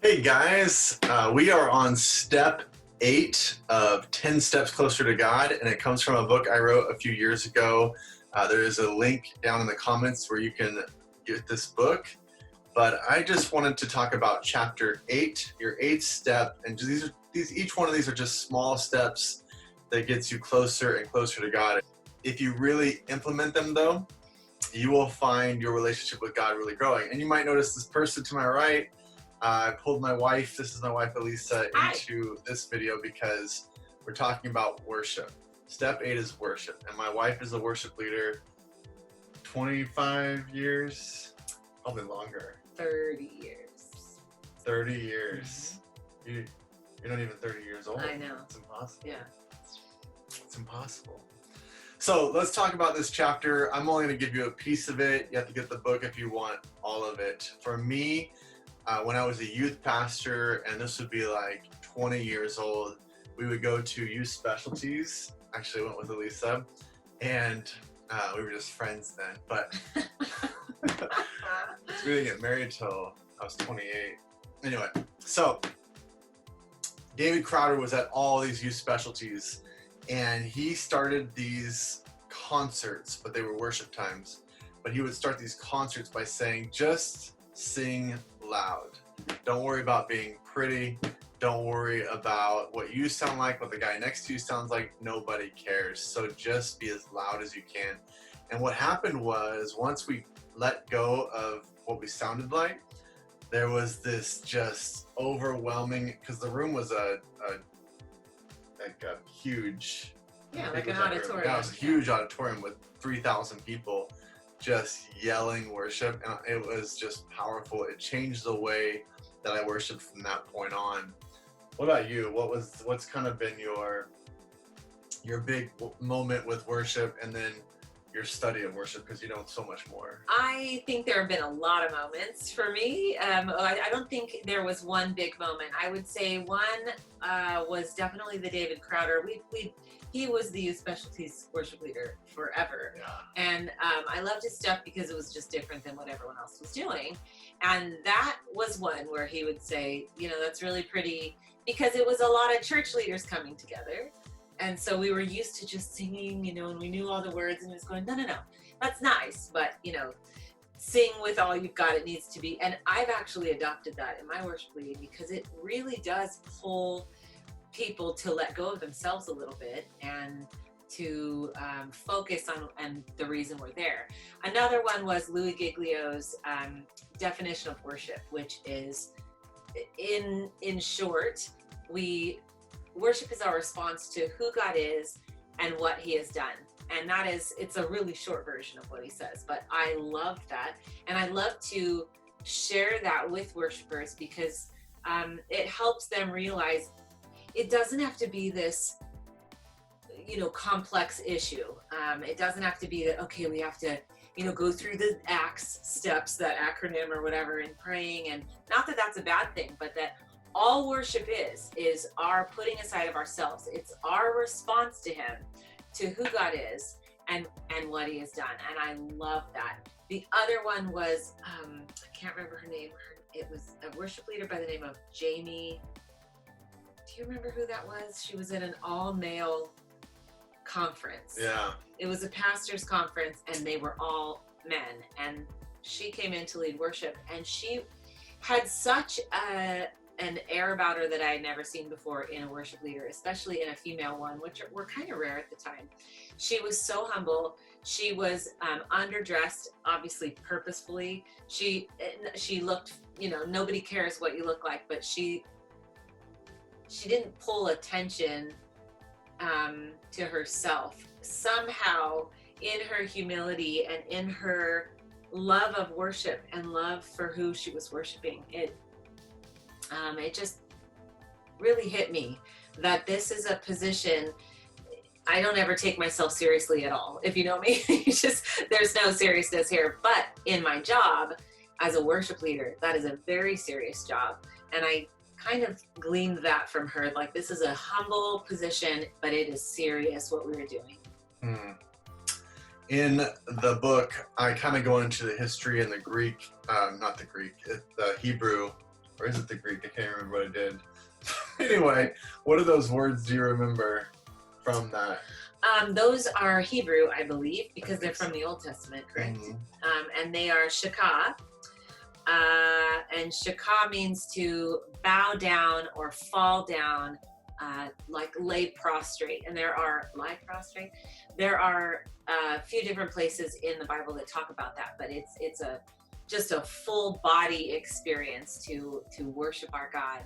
Hey guys, we are on step 8 of 10 Steps Closer to God, and it comes from a book I wrote a few years ago. There is a link down in the comments where you can get this book, but I just wanted to talk about chapter 8, your 8th step, and each one of these are just small steps that gets you closer and closer to God. If you really implement them though, you will find your relationship with God really growing. And you might notice this person to my right. I pulled my wife, this is my wife Elisa, into this video because we're talking about worship. Step 8 is worship, and my wife is a worship leader 25 years, probably longer. 30 years. 30 years. Mm-hmm. You're not even 30 years old. I know. It's impossible. Yeah. It's impossible. So let's talk about this chapter. I'm only going to give you a piece of it. You have to get the book if you want all of it. For me, when I was a youth pastor, and this would be like 20 years old, we would go to youth specialties. Actually, I went with Elisa, and we were just friends then. But we didn't get married till I was 28. Anyway, so David Crowder was at all these youth specialties, and he started these concerts, but they were worship times. But he would start these concerts by saying, just sing loud. Don't worry about being pretty. Don't worry about what you sound like, what the guy next to you sounds like. Nobody cares. So just be as loud as you can. And what happened was, once we let go of what we sounded like, there was this just overwhelming, because the room was a huge, like an auditorium. Yeah, it was a huge auditorium with 3,000 people just yelling worship, and it was just powerful. It changed the way that I worshiped from that point on. What about you? What's kind of been your big moment with worship, and then your study of worship, because you know so much more? I think there have been a lot of moments for me. I don't think there was one big moment. I would say one was definitely the David Crowder. He was the youth specialties worship leader forever. Yeah. And I loved his stuff because it was just different than what everyone else was doing. And that was one where he would say, that's really pretty, because it was a lot of church leaders coming together. And so we were used to just singing, and we knew all the words, and he was going, no, that's nice. But, sing with all you've got, it needs to be. And I've actually adopted that in my worship leading, because it really does pull people to let go of themselves a little bit and to focus on the reason we're there. Another one was Louis Giglio's definition of worship, which is, in short, worship is our response to who God is and what he has done. And it's a really short version of what he says, but I love that. And I love to share that with worshipers, because it helps them realize it doesn't have to be this, complex issue. It doesn't have to be that, okay, we have to, go through the ACTS steps, that acronym or whatever, in praying. And not that that's a bad thing, but that all worship is our putting aside of ourselves. It's our response to him, to who God is and what he has done. And I love that. The other one was, I can't remember her name. It was a worship leader by the name of Jamie. Do you remember who that was? She was at an all-male conference. Yeah. It was a pastor's conference, and they were all men. And she came in to lead worship, and she had such an air about her that I had never seen before in a worship leader, especially in a female one, which were kind of rare at the time. She was so humble. She was underdressed, obviously purposefully. She looked, nobody cares what you look like, but she didn't pull attention to herself. Somehow, in her humility and in her love of worship and love for who she was worshiping, it just really hit me that this is a position. I don't ever take myself seriously at all. If you know me, there's no seriousness here. But in my job as a worship leader, that is a very serious job. And I kind of gleaned that from her. Like, this is a humble position, but it is serious what we were doing. In the book, I kind of go into the history and the Greek, the Hebrew or is it the Greek? I can't remember what I did. Anyway, what are those words do you remember from that? Those are Hebrew, I believe, because they're from the Old Testament, correct? And they are shakah. And shakah means to bow down or fall down, like lay prostrate. And there are a few different places in the Bible that talk about that, but it's just a full body experience to worship our God.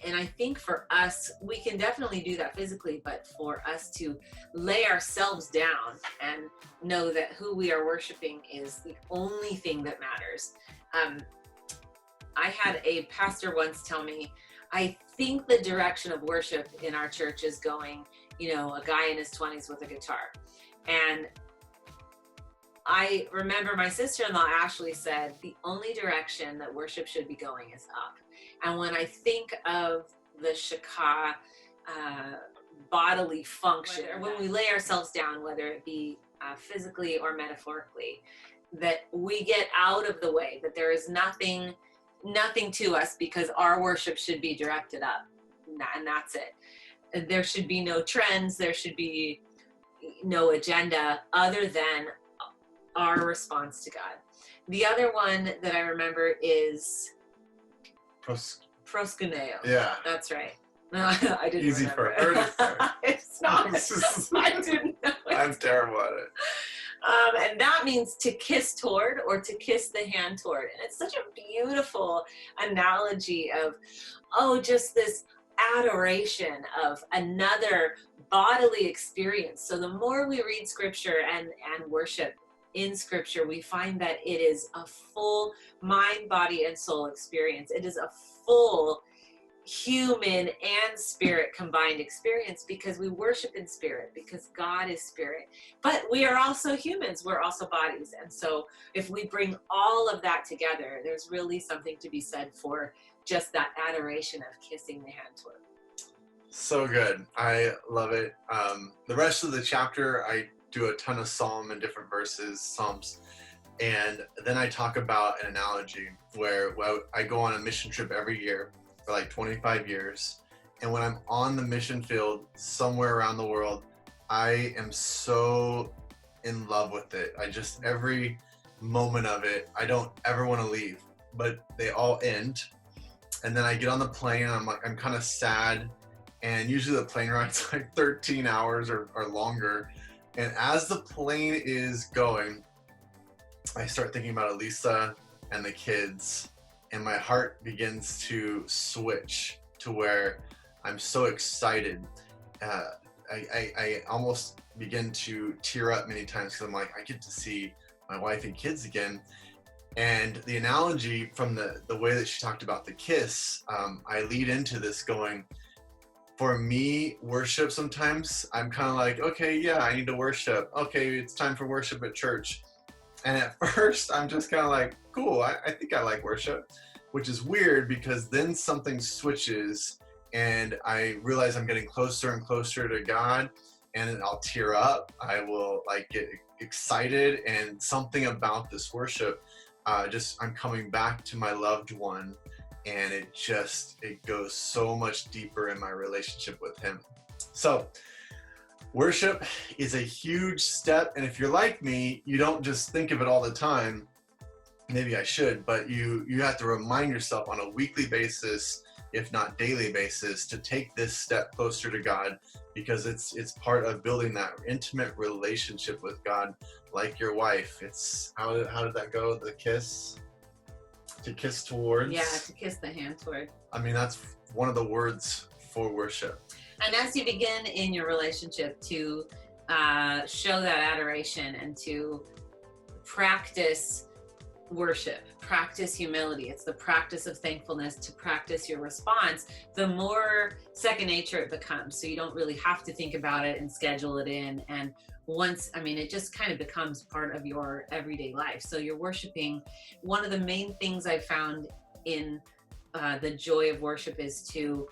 And I think for us, we can definitely do that physically, but for us to lay ourselves down and know that who we are worshiping is the only thing that matters. I had a pastor once tell me, I think the direction of worship in our church is going, a guy in his 20s with a guitar. And I remember my sister-in-law Ashley said the only direction that worship should be going is up. And when I think of the shakah bodily function, or when we lay ourselves down, whether it be physically or metaphorically, that we get out of the way, that there is nothing to us, because our worship should be directed up, and that's it. There should be no trends, there should be no agenda other than our response to God. The other one that I remember is proskuneo. Yeah. That's right. I didn't Easy remember for her to say. It's not. I didn't know it. I'm terrible at it. And that means to kiss toward, or to kiss the hand toward. And it's such a beautiful analogy of, just this adoration of another bodily experience. So the more we read scripture and worship in scripture, we find that it is a full mind, body, and soul experience. It is a full human and spirit combined experience, because we worship in spirit, because God is spirit. But we are also humans, we're also bodies. And so if we bring all of that together, there's really something to be said for just that adoration of kissing the hand toward. So good. I love it. The rest of the chapter, I do a ton of Psalm and different verses, Psalms. And then I talk about an analogy where I go on a mission trip every year for like 25 years. And when I'm on the mission field somewhere around the world, I am so in love with it. Every moment of it, I don't ever want to leave, but they all end. And then I get on the plane and I'm kind of sad. And usually the plane ride's like 13 hours or longer. And as the plane is going, I start thinking about Elisa and the kids, and my heart begins to switch to where I'm so excited. I almost begin to tear up many times, because I'm like, I get to see my wife and kids again. And the analogy from the way that she talked about the kiss, I lead into this going, for me, worship sometimes, I'm kind of like, okay, yeah, I need to worship. Okay, it's time for worship at church. And at first, I'm just kind of like, cool, I think I like worship, which is weird, because then something switches and I realize I'm getting closer and closer to God, and I'll tear up. I will get excited, and something about this worship, I'm coming back to my loved one. And it goes so much deeper in my relationship with him. So worship is a huge step. And if you're like me, you don't just think of it all the time. Maybe I should, but you have to remind yourself on a weekly basis, if not daily basis, to take this step closer to God, because it's part of building that intimate relationship with God, like your wife. It's how did that go? The kiss? To kiss towards. Yeah, to kiss the hand toward. I mean, that's one of the words for worship. And as you begin in your relationship to show that adoration and to practice worship, practice humility, it's the practice of thankfulness, to practice your response, the more second nature it becomes. So you don't really have to think about it and schedule it in. And it just kind of becomes part of your everyday life. So you're worshiping. One of the main things I found in the joy of worship is to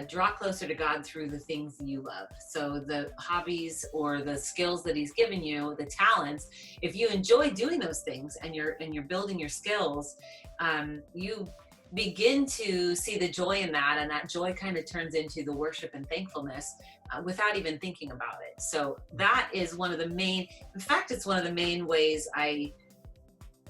draw closer to God through the things you love. So the hobbies or the skills that he's given you, the talents, if you enjoy doing those things and you're building your skills, you begin to see the joy in that, and that joy kind of turns into the worship and thankfulness without even thinking about it. So that is one of the main, in fact, it's one of the main ways I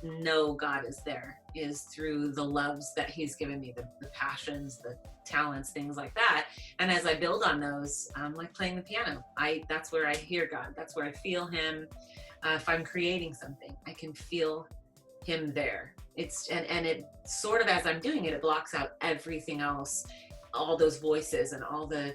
know God is there, is through the loves that he's given me, the passions, the talents, things like that. And as I build on those, like playing the piano, that's where I hear God. That's where I feel him. If I'm creating something, I can feel him there. And it sort of, as I'm doing it, it blocks out everything else, all those voices and all the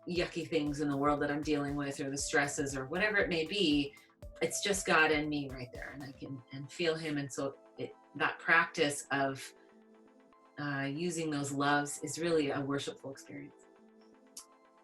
yucky things in the world that I'm dealing with, or the stresses, or whatever it may be. It's just God and me right there, and I can feel him. And so that practice of using those loves is really a worshipful experience.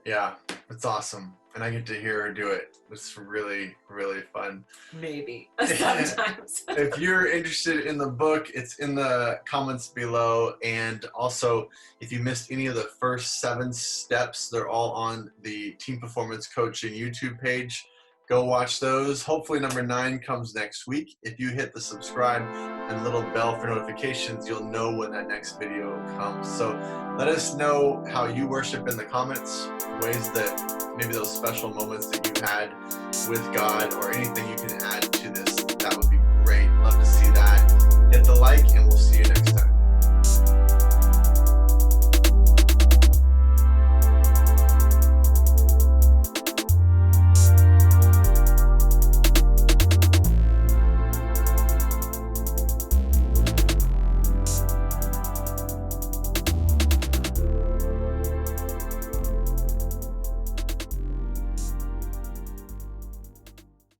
Yeah, it's awesome. And I get to hear her do it. It's really, really fun. Maybe sometimes. If you're interested in the book, it's in the comments below. And also, if you missed any of the first 7 steps, they're all on the Team Performance Coaching YouTube page. Go watch those. Hopefully number 9 comes next week. If you hit the subscribe and little bell for notifications, you'll know when that next video comes. So let us know how you worship in the comments, ways that maybe those special moments that you've had with God, or anything you can add to this